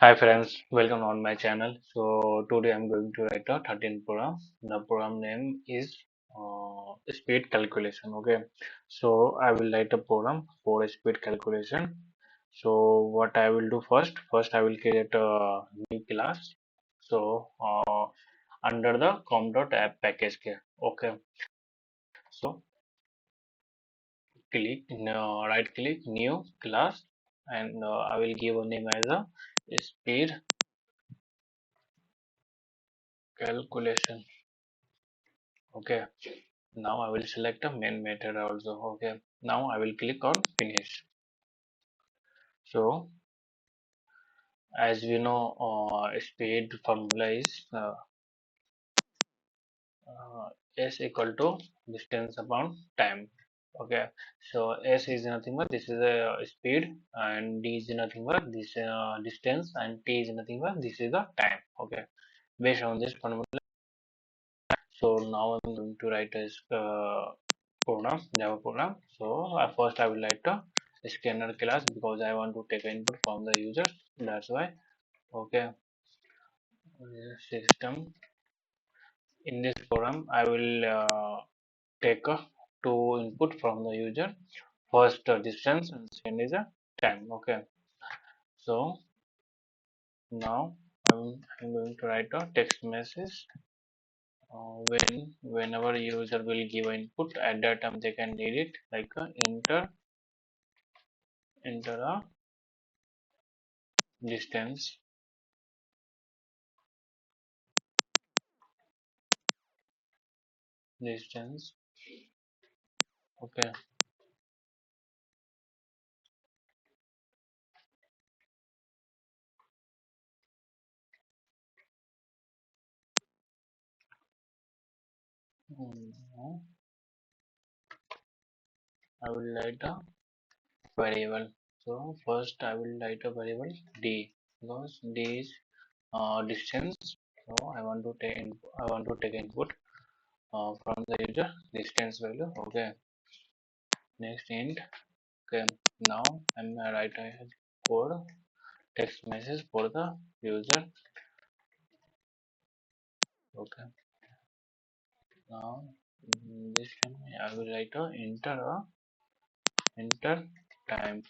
Hi friends, welcome on my channel. So today I'm going to write a 13 program. The program name is speed calculation. Okay, so I will write a program for speed calculation. So what I will do first I will create a new class. So under the com.app package here. Okay, so right click new class and I will give a name as a speed calculation. Okay, now I will select a main method also. Okay, now I will click on finish. So as we know, speed formula is uh, s equal to distance upon time. Okay, so s is nothing but this is a speed, and d is nothing but this distance, and t is nothing but this is the time. Okay, based on this formula. So now I'm going to write a program, Java program. So first I will write a scanner class because I want to take input from the user. That's why. Okay, system. In this program, I will take two input from the user. First distance and second is a time. Okay, so now I'm going to write a text message. Whenever user will give input, at that time they can read it like enter a distance distance. Okay. Now I will write a variable. So first I will write a variable d because d is distance. So I want to take input from the user distance value. Okay. Next int. Okay. Now I'm gonna write a code text message for the user. Okay. Now this time I will write a enter time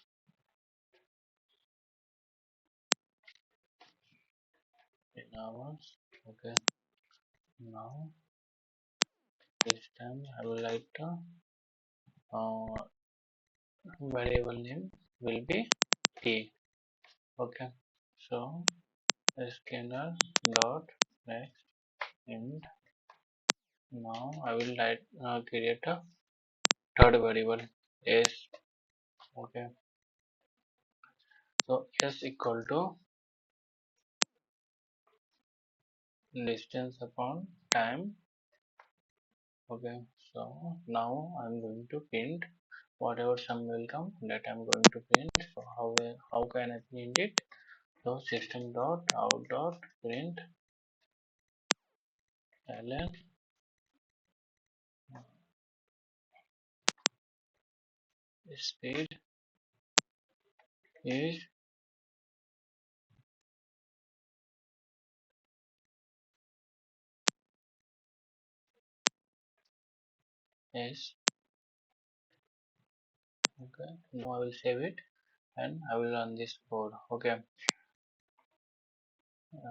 in hours. Okay. Now this time I will write a variable name will be t. Okay. So scanner dot next int. Now I will create a third variable s. Okay. So s equal to distance upon time. Okay. So now I'm going to print whatever sum will come, that I'm going to print. So how can I print it? So system dot out dot print ln speed is s. Okay. Now I will save it and I will run this code. Okay.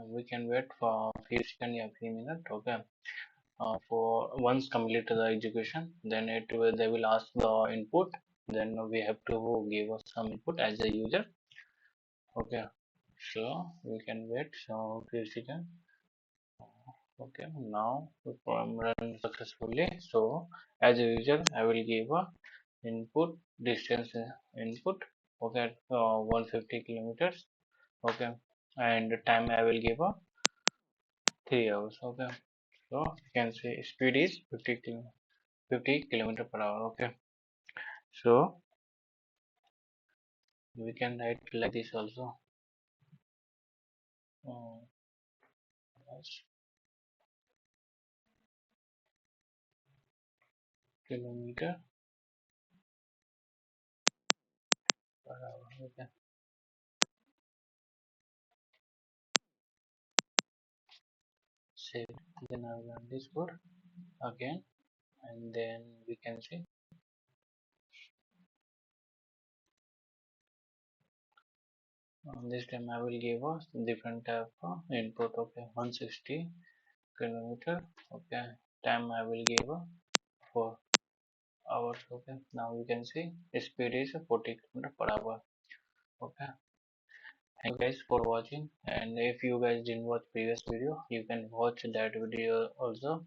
We can wait for a few seconds or few minutes. Okay. For once complete the execution, then they will ask the input. Then we have to give us some input as a user. Okay. So we can wait so few seconds. Okay. Now the program run successfully. So as a user, I will give a input distance input. Okay. 150 kilometers. Okay. And the time I will give a 3 hours. Okay. So you can say speed is 50 kilometer per hour. Okay. So we can write like this also. Uh, kilometer per hour. Okay. save it. Then I will run this code again, and then we can see this time I will give us different type of input. Okay, 160 kilometer. Okay, time I will give a 4 hours. Okay, now we can see speed is 40 kilometer per hour. Okay, thank you guys for watching, and if you guys didn't watch previous video, you can watch that video also.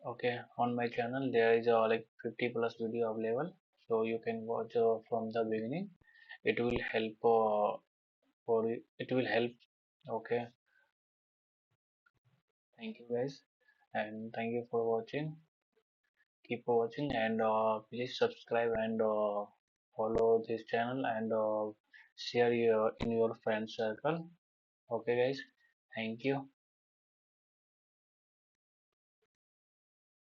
Okay, on my channel there is like 50 plus video available, so you can watch from the beginning. It will help for you. It will help. Okay, thank you guys, and thank you for watching. Keep watching, and please subscribe and follow this channel, and share your in your friend circle. Okay guys, thank you.